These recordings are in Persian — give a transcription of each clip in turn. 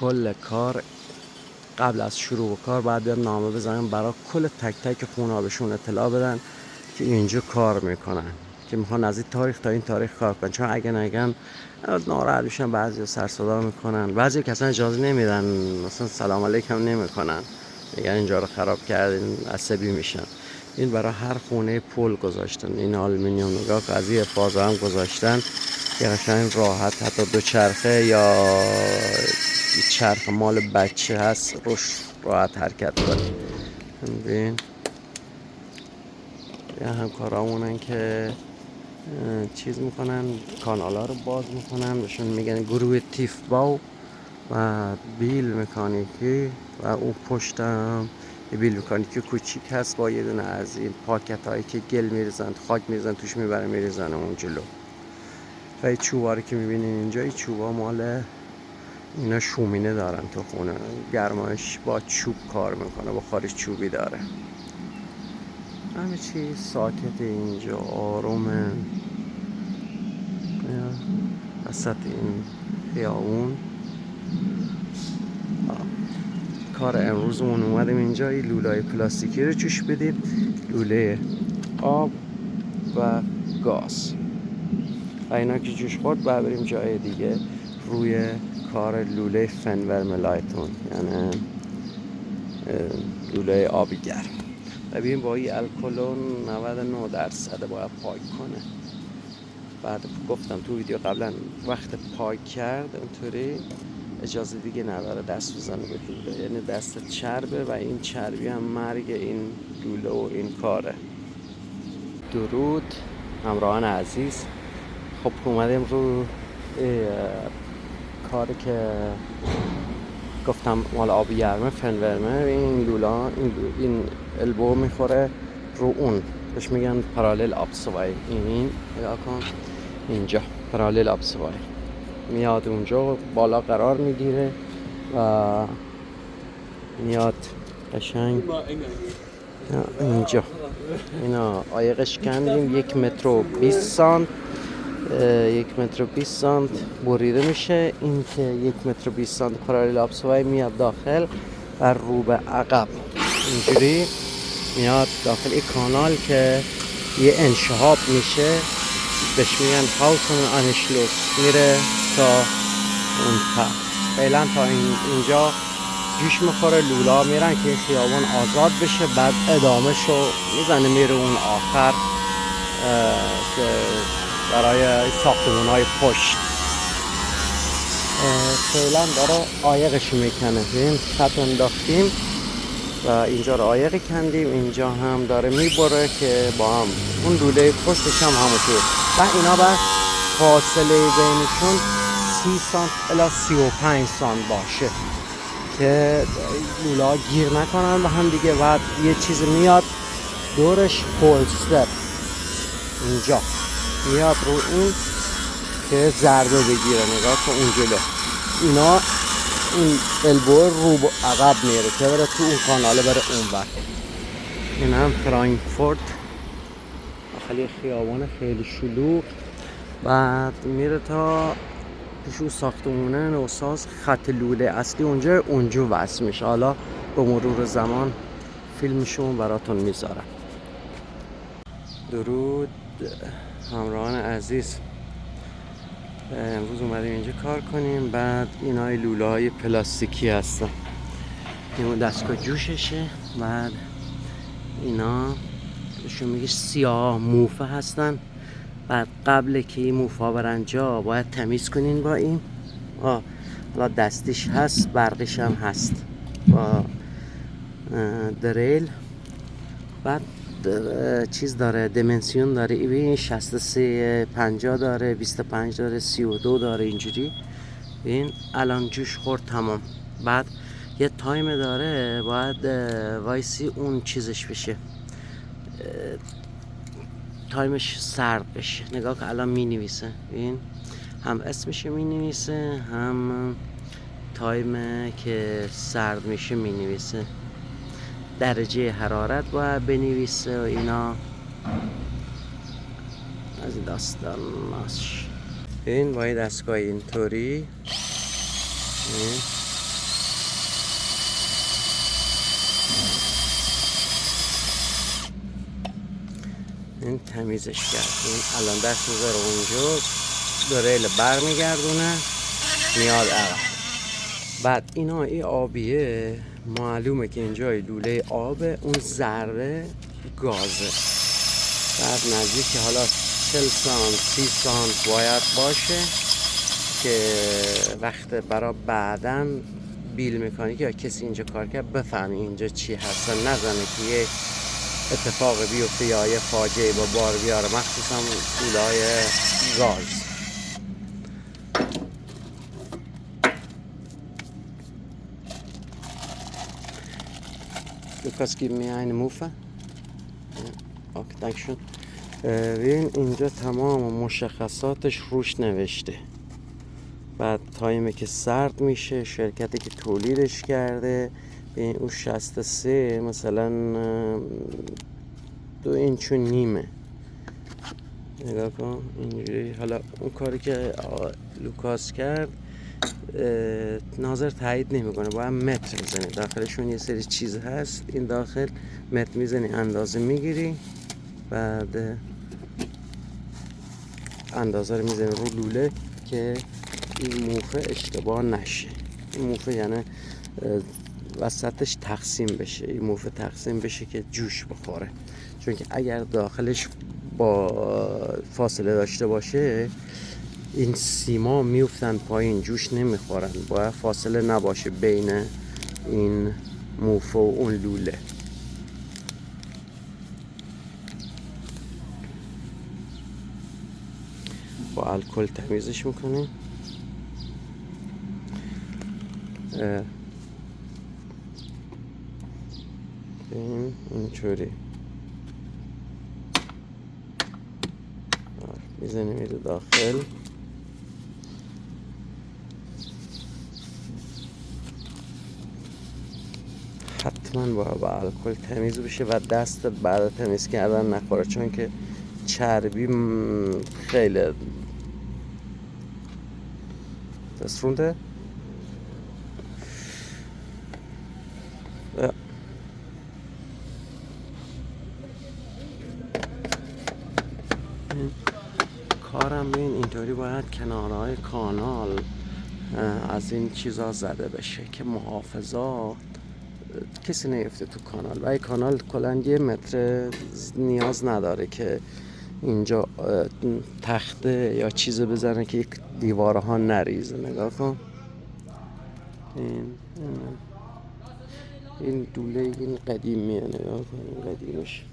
کل کار قبل از شروع کار باید بیان نامه بزنن برای کل تک تک خونه ها بهشون اطلاع بدن که اینجا کار میکنن، که میخوان از این تاریخ تا این تاریخ کار کنن. چون اگه نگن ناراحت میشن، بعضی سر صدا میکنن، بعضی که اصلا اجازه نمیدن، مثلا سلام علیکم نمیکنن، میگن اینجا رو خراب کردین، عصبی میشن. این برای هر خونه پل گذاشتن، این آلومینیوم نگاه که از این افاضه هم گذاشتن که قشنگ راحت حتی دو چرخه یا چرخ مال بچه هست روش راحت حرکت کنه. ببین یا همکارامونن که چیز میکنن، کانالا رو باز میکنن، بهشون میگن گروه تیفباو و بیل مکانیکی. و اون پشتم بیل مکانیکی کوچیک هست با یه دونه از این پاکت هایی که گل میریزن، خاک میریزن توش، میبرن میریزن اون جلو. و این چوبا رو که میبینین اینجا، این چوبا مال اینا شومینه دارن تو خونه، گرمایش با چوب کار میکنه، بخارش چوبی داره. همه چی ساکت اینجا، آرومه. وسط این خیابون کار امروزمون اومدیم اینجا این لوله‌های پلاستیکی رو جوش بدیم، لوله آب و گاز. و اینا که جوش خورد بعد بریم جای دیگه روی کار لوله فنورملایتون، یعنی لوله آبی گرم. ببین با این الکلون 99% باید پاک کنه. بعد گفتم تو ویدیو قبلا وقت پاک کرد اونطوری اجازه دیگه نداره دست بزنه به لوله، یعنی دست چربه و این چربی هم مرگ این لوله و این کاره. درود همراهان عزیز، خب اومدیم رو کاری که گفتم مال آبی گرمه، فنورمه. این لولا این البو میخوره رو اون، بهش میگن پارالل آبسوای. این نگاه کن اینجا پارالل آبسوای میاد اونجا بالا قرار میگیره و میاد قشنگ اینجا. اینا عایقش کندیم 1 متر و 20 سانت، 1 متر و 20 سانت بریده میشه. این که 1 متر و 20 سانت پارالل آبسوای میاد داخل و رو به عقب اینجوری میاد داخل این کانال که یه انشهاب میشه، بهش میگن هاوتون آنشلوس، میره تا اون تا. فعلا تا اینجا جوش میخوره، لولا میرن که خیابان آزاد بشه، بعد ادامه شو میزنه میره اون آخر که برای ساختمون های پشت. فعلا داره عایقش میکنه. این خط انداختیم و اینجا رو عایق کندیم، اینجا هم داره میبره که با هم اون لوله پشتش هم همونطور. و اینا بر فاصله بینشون 30 سانت الی 35 سانت باشه که لولا گیر نکنن به هم دیگه. بعد یه چیز میاد دورش پولستر اینجا میاد رو این که ضربه بگیره. نگاه کن اون جلو، اینا این البو رو عقب میره که بره تو اون کاناله بره اون وقت. این هم فرانکفورت، داخلی خیابان خیلی شلوغ. بعد میره تا پیشو ساختمونه نوساز، خط لوله اصلی اونجا وصل میشه. حالا به مرور زمان فیلمشون براتون میذارم. درود همراهان عزیز، امروز اومدیم اینجا کار کنیم. بعد اینای لوله های پلاستیکی هستن، این دستگاه جوششه. بعد اینا بهشون میگه سیاه موفه هستن. بعد قبل که این موفا برن جا باید تمیز کنین با این حالا دستیش هست، برقیش هم هست با دریل. بعد چیز داره، دیمنسیون داره، این 63 50 داره، 25 داره، 32 داره اینجوری. این الان جوش خورد تمام. بعد یه تایم داره باید وایسی اون چیزش بشه، تایمش سرد بشه. نگاه که الان می نویسه، این هم اسمش می نویسه هم تایم که سرد میشه می نویسه، درجه حرارت باید بنویسه و اینا از این داستاناش. این باید دستگاه اینطوری این تمیزش کرد. این الان دست میذاره اونجا، دریل برمیگردونه میاد عقب. بعد اینا این آبیه معلومه که اینجای لوله آبه، اون ذره گازه. بعد نزدیک حالا 40 سانت 30 سانت باید باشه که وقت برای بعدن بیل مکانیک یا کسی اینجا کار کرد بفهمی اینجا چی هست، نزنه که یه اتفاق بیفته یا یه فاجعه با بار بیاره، مخصوصا لوله‌های گاز. Lukas, gib mir eine Muffe. Okay, danke schön. ببین اینجا تمام مشخصاتش روش نوشته. بعد تایمی که سرد میشه، شرکتی که تولیدش کرده، ببین اون 63 مثلا 2 اینچ و نیمه. نگاه کن اینجوری. حالا اون کاری که لوکاس کرد ناظر تایید نمیکنه، باید متر میزنی داخلشون یه سری چیز هست، این داخل متر میزنی اندازه میگیری، بعد اندازه رو میزنی رو لوله که این موفه اشتباه نشه. این موفه یعنی وسطش تقسیم بشه، این موفه تقسیم بشه که جوش بخوره، چون که اگر داخلش با فاصله داشته باشه این سیما میفتن پایین، جوش نمیخورن. باید فاصله نباشه بین این موفه و اون لوله. با الکل تمیزش میکنیم. اینطوری میزنیم میره داخل. حتما باید با الکل تمیز بشه و دست بعد تمیز کردن نخوره، چون که چربی خیلی دسترونده. کارم بین اینطوری باید کنارهای کانال از این چیزا زده بشه که محافظات کسی نیفته تو کانال. و این کانال کلاً 1 متر نیاز نداره که اینجا تخته یا چیز بزنه که دیوارها نریزه. نگاه کن این دوله این قدیمیه، نگاه کن این قدیمش.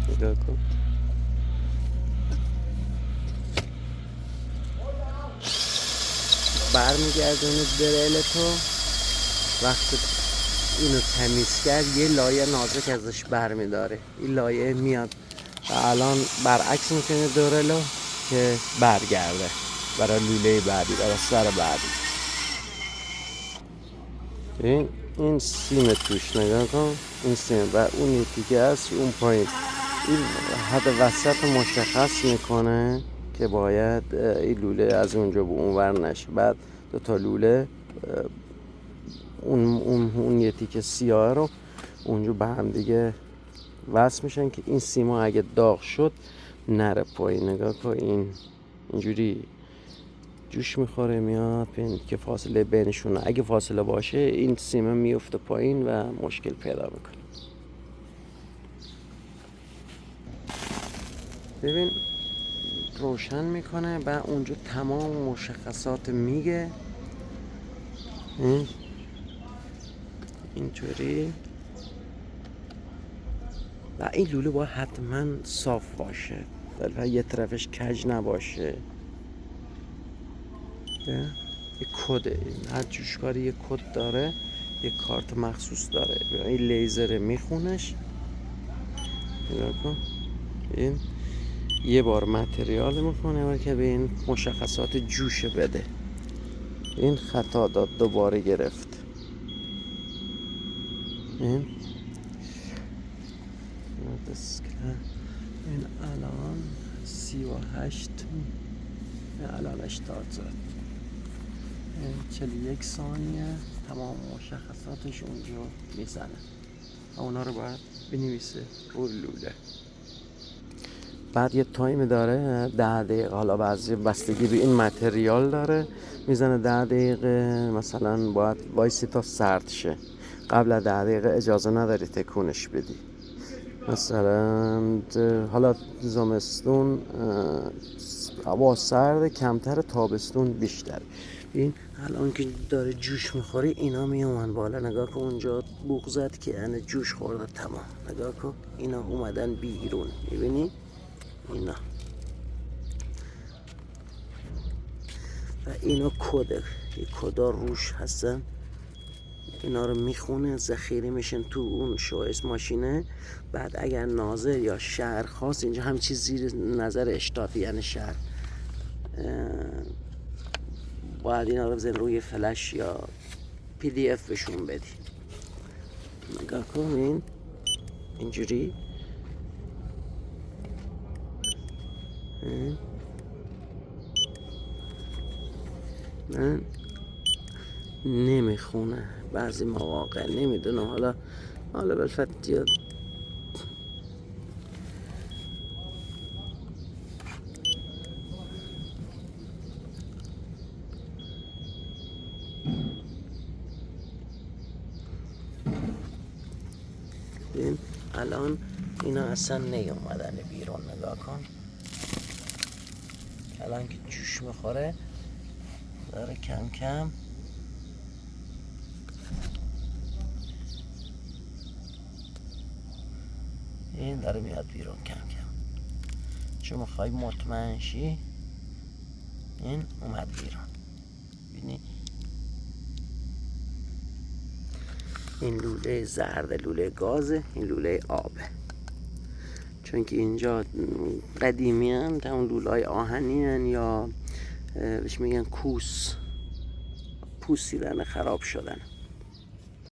نگاه کن برمیگردونه دریل تو. وقتی اینو تمیز کرد یه لایه نازک ازش برمیداره، این لایه میاد و الان برعکس میکنه دریلو که برگرده برای لوله بعدی، برای سر بعدی. این سیم توش نگاه کن، این سیم و اون یکی که هست اون پایین، این حد وسط مشخص میکنه که باید این لوله از اونجا به اونور نشه. بعد 2 تا لوله اون یه تیکه سیاه رو اونجا به هم دیگه وصل میشن که این سیما اگه داغ شد نره پایین. نگاه کن این اینجوری جوش میخوره میاد ببین که فاصله بینشونه. اگه فاصله باشه این سیمه میفته پایین و مشکل پیدا میکنه. ببین روشن میکنه و اونجا تمام مشخصات میگه اینطوری. و این لوله باید حتما صاف باشه و یه طرفش کج نباشه. یه کده، هر جوشکاری یه کد داره، یه کارت مخصوص داره. این لیزر میخونش. نگاه کن این یه بار متریال میکنه که به این مشخصات جوش بده. این خطا داد، دوباره گرفت. این این الان 38 الان 80 زد. 41 ثانیه تمام مشخصاتش اونجا میزنه. اونا رو باید بنویسه روی لوله. بعد یه تایم داره 10 دقیقه، حالا بعضی بستگی به این متریال داره میزنه 10 دقیقه، مثلا باید وایسی تا سرد شه. قبل از 10 دقیقه اجازه نداری تکونش بدی. مثلا حالا زمستون هوا سرد کمتر، تابستون بیشتر. این الان که داره جوش میخوره اینا میومن بالا، نگاه کن اونجا بوق زد که یعنی جوش خورده تمام. نگاه کن اینا اومدن بیرون، میبینی اینا و اینا کده، این کدا روش هستن. اینا رو میخونه ذخیره میشن تو اون شویس ماشینه. بعد اگر ناظر یا شهر خواست، اینجا همه چیز زیر نظر اشتاتی یعنی شهر، باید اینا رو بزن روی فلش یا پی دی اف بهشون بدی. نگاه کن این اینجوری من نمیخونه بعضی مواقع، نمیدونم حالا بالفت یا این الان اینا اصلا نیومدن بیرون. نگاه کن الان که جوش میخوره داره کم کم این داره میاد بیرون کم کم، چون میخوای مطمئن شی. این اومد بیرون، ببینی این لوله زرد لوله گازه، این لوله آبه. چون که اینجا قدیمی هم تا اون لوله های آهنی هن یا بهش میگن کوس، پوسیدن خراب شدن.